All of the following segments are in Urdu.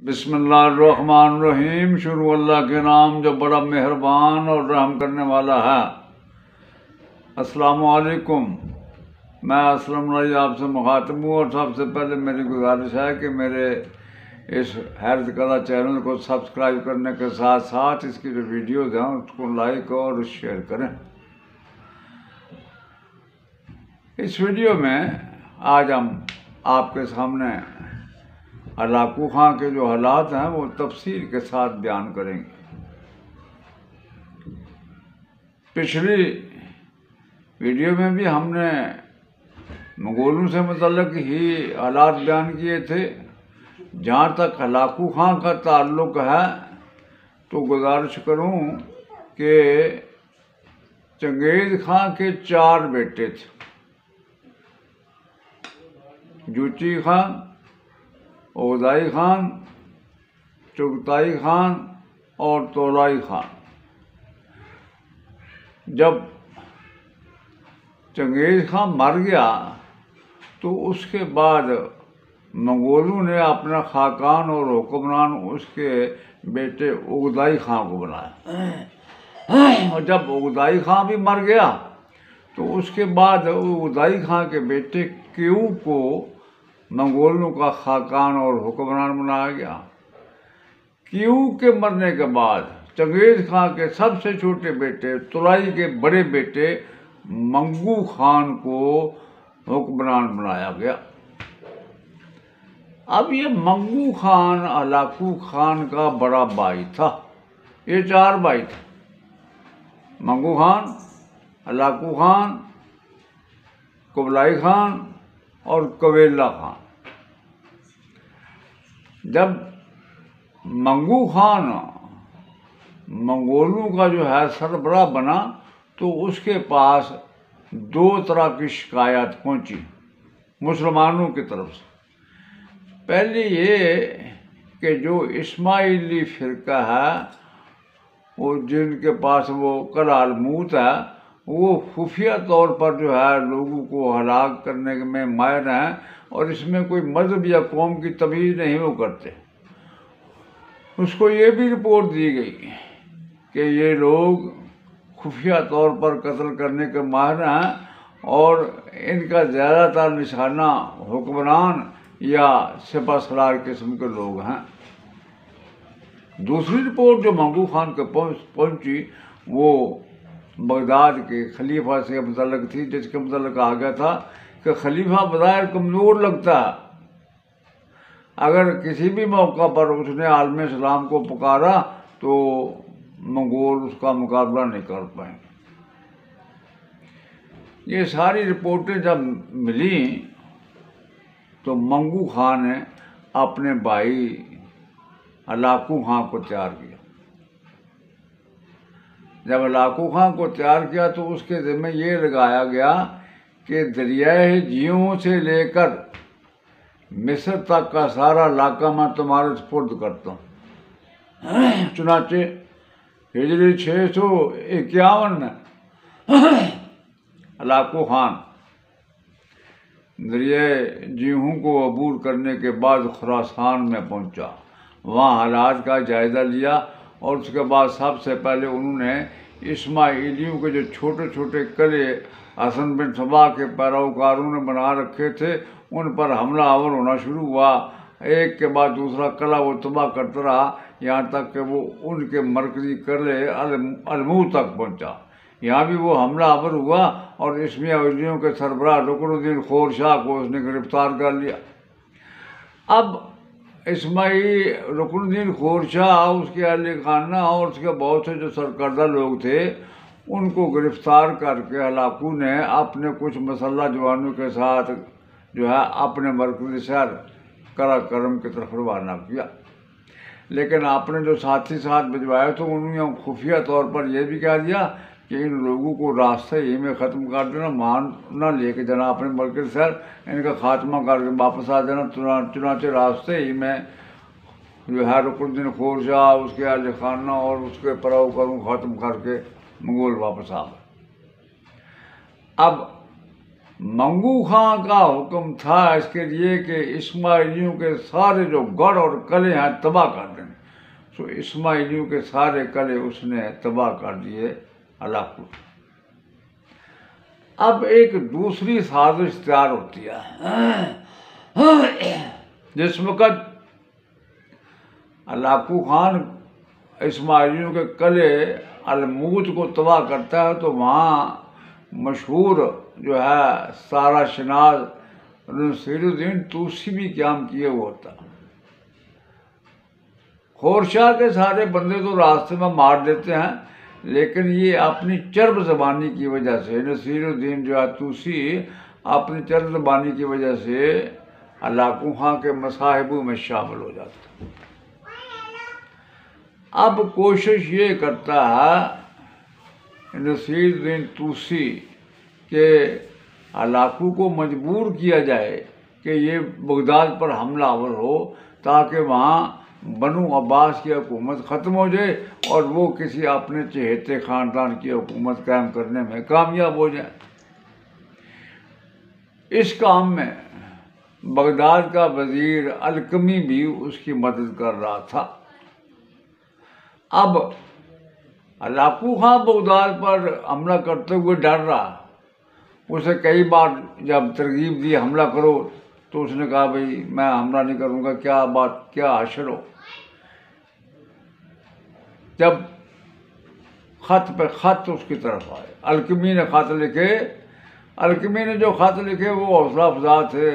بسم اللہ الرحمن الرحیم۔ شروع اللہ کے نام جو بڑا مہربان اور رحم کرنے والا ہے۔ السلام علیکم، میں اسلم رائی آپ سے مخاطب ہوں، اور سب سے پہلے میری گزارش ہے کہ میرے اس حیرت کردہ چینل کو سبسکرائب کرنے کے ساتھ ساتھ اس کی جو ویڈیوز ہیں اس کو لائک اور شیئر کریں۔ اس ویڈیو میں آج ہم آپ کے سامنے ہلاکو خان کے جو حالات ہیں وہ تفصیل کے ساتھ بیان کریں گے۔ پچھلی ویڈیو میں بھی ہم نے مغولوں سے متعلق ہی حالات بیان کیے تھے۔ جہاں تک ہلاکو خان کا تعلق ہے تو گزارش کروں کہ چنگیز خان کے 4 بیٹے تھے: جوچی خان، اوغدائی خان، چغتائی خان اور تولائی خان۔ جب چنگیز خان مر گیا تو اس کے بعد منگولوں نے اپنا خاقان اور حکمران اس کے بیٹے اوغدائی خان کو بنایا، اور جب اوغدائی خان بھی مر گیا تو اس کے بعد اوغدائی خان کے بیٹے کیو کو منگولوں کا خاقان اور حکمران بنایا گیا۔ کیو کے مرنے کے بعد چنگیز خان کے سب سے چھوٹے بیٹے تولائی کے بڑے بیٹے منگو خان کو حکمران بنایا گیا۔ اب یہ منگو خان ہلاکو خان کا بڑا بھائی تھا۔ یہ 4 بھائی تھے: منگو خان، ہلاکو خان، قبلائی خان اور کویلا خان۔ جب منگو خان منگولوں کا جو ہے سربراہ بنا تو اس کے پاس 2 طرح کی شکایات پہنچی مسلمانوں کی طرف سے۔ پہلی یہ کہ جو اسماعیلی فرقہ ہے، وہ جن کے پاس وہ کلال موت ہے، وہ خفیہ طور پر جو ہے لوگوں کو ہلاک کرنے میں ماہر ہیں، اور اس میں کوئی مذہب یا قوم کی تمیز نہیں وہ کرتے۔ اس کو یہ بھی رپورٹ دی گئی کہ یہ لوگ خفیہ طور پر قتل کرنے کے ماہر ہیں، اور ان کا زیادہ تر نشانہ حکمران یا سپہ سالار قسم کے لوگ ہیں۔ دوسری رپورٹ جو منگو خان کے پہنچی وہ بغداد کے خلیفہ سے متعلق تھی، جس کے متعلق کہا گیا تھا کہ خلیفہ بظاہر کمزور لگتا ہے، اگر کسی بھی موقع پر اس نے عالم اسلام کو پکارا تو منگول اس کا مقابلہ نہیں کر پائیں گے۔ یہ ساری رپورٹیں جب ملیں تو منگو خان نے اپنے بھائی ہلاکو خان کو تیار کیا۔ جب ہلاکو خان کو تیار کیا تو اس کے ذمہ یہ لگایا گیا کہ دریائے جیوں سے لے کر مصر تک کا سارا علاقہ میں تمہارے سپرد کرتا ہوں۔ چنانچہ ہجری 651 میں ہلاکو خان دریائے جیہوں کو عبور کرنے کے بعد خراسان میں پہنچا، وہاں حالات کا جائزہ لیا، اور اس کے بعد سب سے پہلے انہوں نے اسماعیلیوں کے جو چھوٹے چھوٹے قلعے حسن بن صبا کے پیروکاروں نے بنا رکھے تھے ان پر حملہ آور ہونا شروع ہوا۔ ایک کے بعد دوسرا قلعہ وہ تباہ کرتا رہا، یہاں تک کہ وہ ان کے مرکزی قلعے المو تک پہنچا۔ یہاں بھی وہ حملہ آور ہوا، اور اسماعیلیوں کے سربراہ رکن الدین خور شاہ کو اس نے گرفتار کر لیا۔ اب رکن الدین خور شاہ، اس کے اہل خانہ اور اس کے بہت سے جو سرکردہ لوگ تھے، ان کو گرفتار کر کے ہلاکو نے اپنے کچھ مسلح جوانوں کے ساتھ جو ہے اپنے مرکزی شہر قلعہ کرم کی طرف روانہ کیا۔ لیکن آپ نے جو ساتھی ساتھ بھجوائے تو انہوں نے خفیہ طور پر یہ بھی کہہ دیا کہ ان لوگوں کو راستے ہی میں ختم کر دینا، مان نہ لے کے جانا اپنے مرکزی شہر، ان کا خاتمہ کر کے واپس آ جانا۔ چنانچہ راستے ہی میں جو ہے رکن الدین خور شاہ، اس کے اہل خانہ اور اس کے پیروکاروں ختم کر کے منگول واپس آ گئے۔ اب منگو خان کا حکم تھا اس کے لیے کہ اسماعیلیوں کے سارے جو گڑ اور قلعے ہیں تباہ کر دیں. سو اسماعیلیوں کے سارے قلعے اس نے تباہ کر دیے ہلاکو. اب ایک دوسری سازش تیار ہوتی ہے. جس وقت ہلاکو خان اسماعیلیوں کے قلعے الموت کو تباہ کرتا ہے تو وہاں مشہور جو ہے سارا شناز نصیر الدین طوسی بھی قیام کیے وہ ہوتا. خورشاہ کے سارے بندے تو راستے میں مار دیتے ہیں، لیکن یہ اپنی چرب زبانی کی وجہ سے نصیر الدین جو ہے طوسی اپنی چرب زبانی کی وجہ سے ہلاکو خان کے مصاحبوں میں شامل ہو جاتا. اب کوشش یہ کرتا ہے نصیر الدین طوسی کہ ہلاکو کو مجبور کیا جائے کہ یہ بغداد پر حملہ آور ہو تاکہ وہاں بنو عباس کی حکومت ختم ہو جائے اور وہ کسی اپنے چہیتے خاندان کی حکومت قائم کرنے میں کامیاب ہو جائے. اس کام میں بغداد کا وزیر الکمی بھی اس کی مدد کر رہا تھا. اب ہلاکو خان بغداد پر حملہ کرتے ہوئے ڈر رہا. اسے کئی بار جب ترغیب دی حملہ کرو تو اس نے کہا بھائی میں حملہ نہیں کروں گا، کیا بات کیا حشر ہو. جب خط پہ خط اس کی طرف آئے، الکمی نے خط لکھے. الکمی نے جو خط لکھے وہ حوصلہ افزا تھے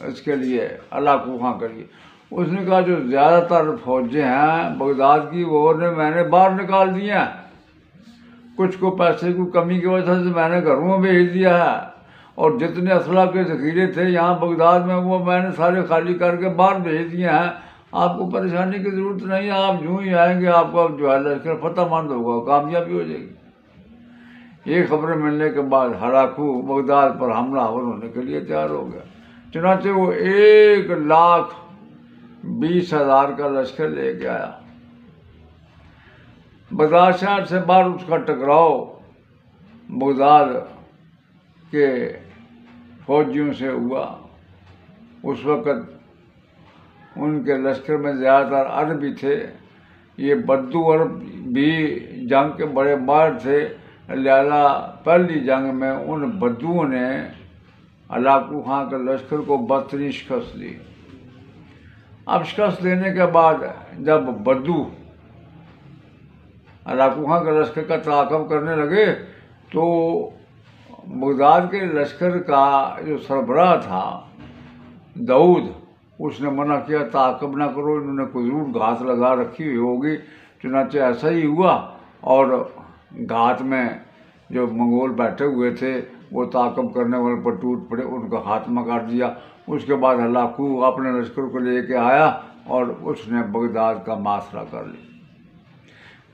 اس کے لیے ہلاکو خان کے لیے. اس نے کہا جو زیادہ تر فوجیں ہیں بغداد کی وہ میں نے باہر نکال دی ہیں، کچھ کو پیسے کی کمی کی وجہ سے میں نے گھروں میں بھیج دیا ہے، اور جتنے اسلحہ کے ذخیرے تھے یہاں بغداد میں وہ میں نے سارے خالی کر کے باہر بھیج دیے ہیں. آپ کو پریشانی کی ضرورت نہیں ہے، آپ جو ہی آئیں گے آپ کو جو ہے لشکر فتح مند ہوگا، کامیابی ہو جائے گی. یہ خبریں ملنے کے بعد ہلاکو بغداد پر حملہ آور ہونے کے لیے تیار ہو گیا. چنانچہ وہ 1,20,000 کا لشکر لے کے آیا. بغداد شہر سے باہر اس کا ٹکراؤ بغداد کے فوجیوں سے ہوا. اس وقت ان کے لشکر میں زیادہ تر عربی تھے. یہ بدو عرب بھی جنگ کے بڑے ماہر تھے، لہذا پہلی جنگ میں ان بدوؤں نے ہلاکو خان کے لشکر کو بدترین شکست دی. اب شکست دینے کے بعد جب بدو ہلاکو خان کے لشکر کا تعاقب کرنے لگے تو بغداد کے لشکر کا جو سربراہ تھا داؤد، اس نے منع کیا تعاقب نہ کرو، انہوں نے کوئی ضرور گھات لگا رکھی ہوئی ہوگی. چنانچہ ایسا ہی ہوا اور گھات میں جو منگول بیٹھے ہوئے تھے وہ تعاقب کرنے والے پر ٹوٹ پڑے، ان کا خاتمہ کر دیا. اس کے بعد ہلاکو اپنے لشکر کو لے کے آیا اور اس نے بغداد کا محاصرہ کر لیا.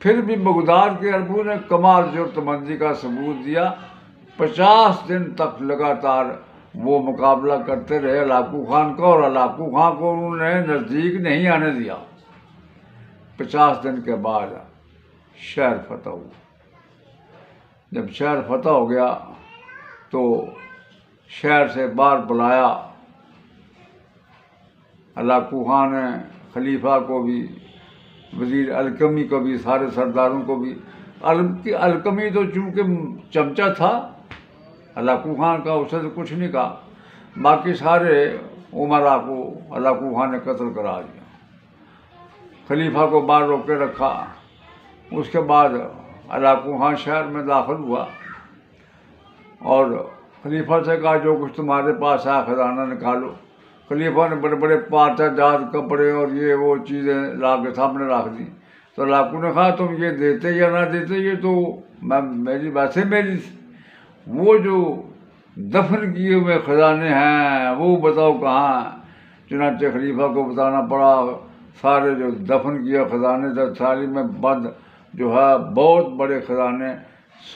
پھر بھی بغداد کے عربوں نے کمال جرأتمندی کا ثبوت دیا. 50 دن تک لگاتار وہ مقابلہ کرتے رہے ہلاکو خان کا، اور ہلاکو خان کو انہوں نے نزدیک نہیں آنے دیا. 50 دن کے بعد شہر فتح ہوا. جب شہر فتح ہو گیا تو شہر سے باہر بلایا. ہلاکو خان نے خلیفہ کو بھی، وزیر الکمی کو بھی، سارے سرداروں کو بھی. الکمی تو چونکہ چمچہ تھا ہلاکو خان کا، اسے تو کچھ نہیں کہا. باقی سارے عمرا کو ہلاکو خان نے قتل کرا دیا. خلیفہ کو باہر روک کے رکھا. اس کے بعد ہلاکو خان شہر میں داخل ہوا اور خلیفہ سے کہا جو کچھ تمہارے پاس ہے خزانہ نکالو. خلیفہ نے بڑے بڑے پارچہ جات کپڑے اور یہ وہ چیزیں لا کے سامنے رکھ دی. تو ہلاکو نے کہا تم یہ دیتے یا نہ دیتے یہ تو میری ویسے میری، وہ جو دفن کیے ہوئے خزانے ہیں وہ بتاؤ کہاں. چنانچہ خلیفہ کو بتانا پڑا. سارے جو دفن کیے خزانے تھے تھالی میں بند جو ہے بہت بڑے خزانے،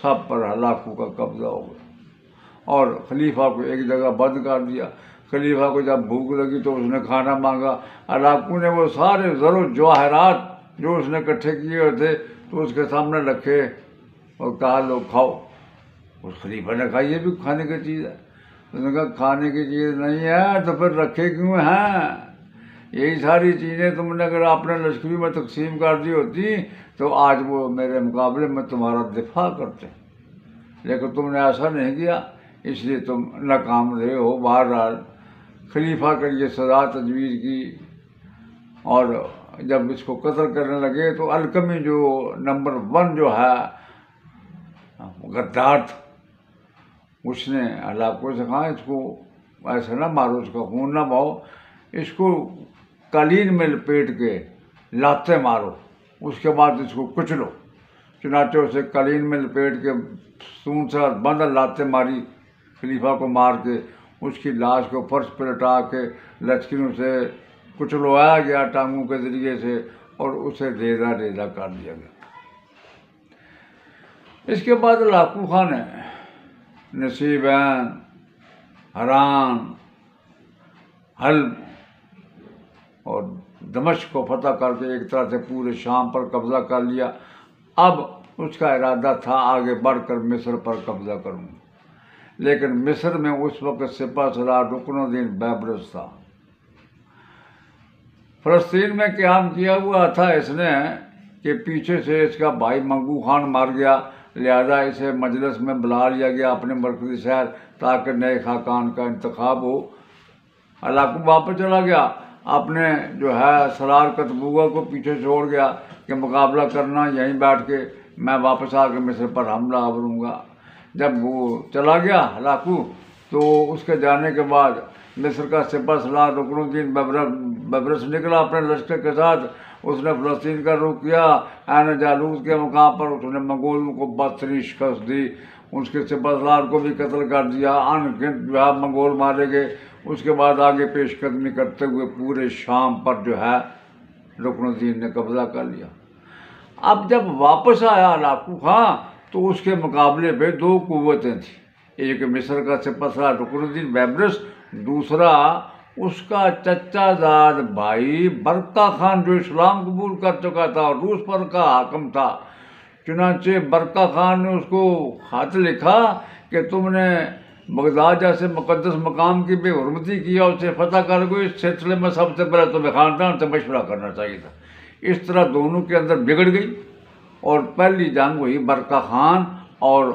سب پر ہلاکو کا قبضہ ہو گیا اور خلیفہ کو ایک جگہ بند کر دیا. خلیفہ کو جب بھوک لگی تو اس نے کھانا مانگا. ہلاکو نے وہ سارے زر و جواہرات جو اس نے اکٹھے کیے ہوئے تھے تو اس کے سامنے رکھے اور کہا لو کھاؤ. اس خلیفہ نے کہا یہ بھی کھانے کی چیز ہے. اس نے کہا کھانے کی چیز نہیں ہے تو پھر رکھے کیوں ہیں؟ یہی ساری چیزیں تم نے اگر اپنے لشکری میں تقسیم کر دی ہوتی تو آج وہ میرے مقابلے میں تمہارا دفاع کرتے، لیکن تم نے ایسا نہیں کیا، اس لیے تم ناکام رہے ہو۔ بہرحال خلیفہ کے لیے سزا تجویز کی، اور جب اس کو قتل کرنے لگے تو القمی جو نمبر 1 جو ہے غدار تھا، اس نے علاقوں سے کہا اس کو ایسے نہ مارو، اس کا خون نہ بہاؤ، اس کو قالین میں لپیٹ کے لاتے مارو، اس کے بعد اس کو کچلو۔ چنانچہ اسے قالین میں لپیٹ کے سون سے بندر لاتے ماری، خلیفہ کو مار کے اس کی لاش کو فرش پہ لٹا کے لشکریوں سے کچلوایا گیا ٹانگوں کے ذریعے سے، اور اسے ریزہ ریزہ کر دیا گیا۔ اس کے بعد ہلاکو خان نے نصیبین، حران، حلب اور دمشق کو فتح کر کے ایک طرح سے پورے شام پر قبضہ کر لیا۔ اب اس کا ارادہ تھا آگے بڑھ کر مصر پر قبضہ کروں، لیکن مصر میں اس وقت سپہ سالار رکن الدین بیبرس تھا۔ فلسطین میں قیام کیا ہوا تھا اس نے کہ پیچھے سے اس کا بھائی منگو خان مر گیا، لہذا اسے مجلس میں بلا لیا گیا اپنے مرکزی شہر تاکہ نئے خاقان کا انتخاب ہو۔ علاقہ واپس چلا گیا، اپنے جو ہے سالار قطبوغہ کو پیچھے چھوڑ گیا کہ مقابلہ کرنا یہیں بیٹھ کے، میں واپس آ کے مصر پر حملہ آوروں گا۔ جب وہ چلا گیا ہلاکو تو اس کے جانے کے بعد مصر کا سپہ سالار رکن الدین بیبرس نکلا اپنے لشکر کے ساتھ، اس نے فلسطین کا رخ کیا۔ عین جالوت کے مقام پر اس نے منگولوں کو بدترین شکست دی، اس کے سپہ سالار کو بھی قتل کر دیا، ان گنت جو ہے منگول مارے گئے۔ اس کے بعد آگے پیش قدمی کرتے ہوئے پورے شام پر جو ہے رکن الدین نے قبضہ کر لیا۔ اب جب واپس آیا ہلاکو خان تو اس کے مقابلے پہ 2 قوتیں تھیں، ایک مصر کا سپہ سالار رکن الدین بیبرس، دوسرا اس کا چچا زاد بھائی برقع خان جو اسلام قبول کر چکا تھا اور روس پر کا حاکم تھا۔ چنانچہ برقع خان نے اس کو خط لکھا کہ تم نے بغداد جیسے مقدس مقام کی بے حرمتی کی اور اسے فتح کر گئی، اس سلسلے میں سب سے پہلے تمہیں خاندان سے مشورہ کرنا چاہیے تھا۔ اس طرح دونوں کے اندر بگڑ گئی اور پہلی جنگ ہوئی برقع خان اور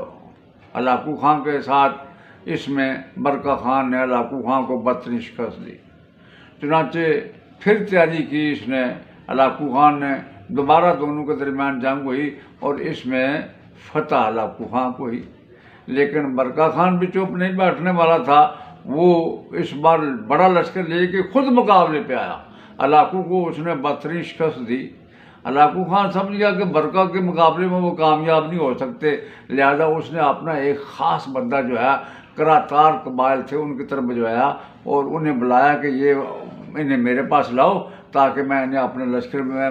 ہلاکو خان کے ساتھ۔ اس میں برقع خان نے ہلاکو خان کو بدترین شکست دی۔ چنانچہ پھر تیاری کی اس نے، ہلاکو خان نے، دوبارہ دونوں کے درمیان جنگ ہوئی اور اس میں فتح ہلاکو خان کو ہوئی۔ لیکن برقع خان بھی چپ نہیں بیٹھنے والا تھا، وہ اس بار بڑا لشکر لے کے خود مقابلے پہ آیا، ہلاکو کو اس نے بدترین شکست دی۔ ہلاکو خان سمجھ گیا کہ برقع کے مقابلے میں وہ کامیاب نہیں ہو سکتے، لہذا اس نے اپنا ایک خاص بندہ جو ہے کراتار قبائل تھے ان کی طرف بھجوایا اور انہیں بلایا کہ انہیں میرے پاس لاؤ تاکہ میں انہیں اپنے لشکر میں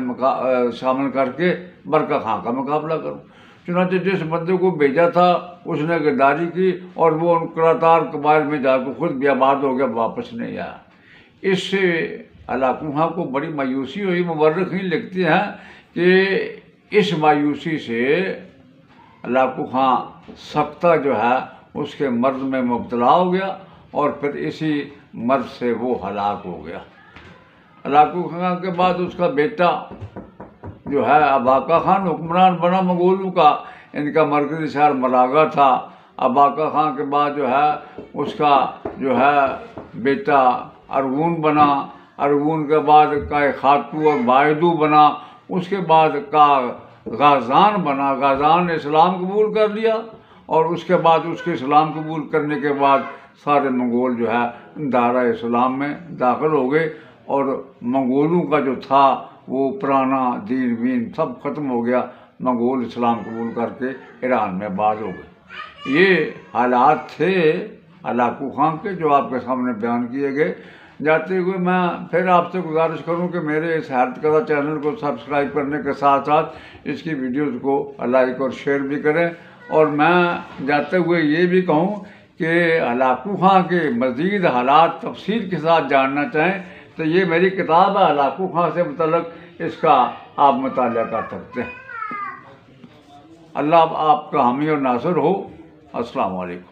شامل کر کے برقع خان کا مقابلہ کروں۔ چنانچہ جس بندے کو بھیجا تھا اس نے غداری کی اور وہ ان کراتار قبائل میں جا کے خود بھی آباد ہو گیا، واپس نہیں آیا۔ اس سے ہلاکو خان کو بڑی مایوسی ہوئی۔ مورخین لکھتے ہیں کہ اس مایوسی سے ہلاکو خان سکتہ جو ہے اس کے مرض میں مبتلا ہو گیا اور پھر اسی مرض سے وہ ہلاک ہو گیا۔ ہلاکو خان کے بعد اس کا بیٹا جو ہے اباقہ خان حکمران بنا منگولوں کا، ان کا مرکزی شہر ملاغا تھا۔ اباقہ خان کے بعد جو ہے اس کا جو ہے بیٹا ارغون بنا، ارغون کے بعد کا خاتو اور بائدو بنا، اس کے بعد کا غازان بنا، غازان نے اسلام قبول کر لیا اور اس کے بعد اس کے اسلام قبول کرنے کے بعد سارے منگول جو ہے دائرہ اسلام میں داخل ہو گئے اور منگولوں کا جو تھا وہ پرانا دین وین سب ختم ہو گیا، منگول اسلام قبول کر کے ایران میں آباد ہو گئے۔ یہ حالات تھے ہلاکو خان کے جو آپ کے سامنے بیان کیے گئے۔ جاتے ہوئے میں پھر آپ سے گزارش کروں کہ میرے اس حیرت کردہ چینل کو سبسکرائب کرنے کے ساتھ ساتھ اس کی ویڈیوز کو لائک اور شیئر بھی کریں، اور میں جاتے ہوئے یہ بھی کہوں کہ ہلاکو خان کے مزید حالات تفصیل کے ساتھ جاننا چاہیں تو یہ میری کتاب ہے ہلاکو خان سے متعلق، اس کا آپ مطالعہ کر سکتے ہیں۔ اللہ آپ کا حامی اور ناصر ہو۔ السلام علیکم۔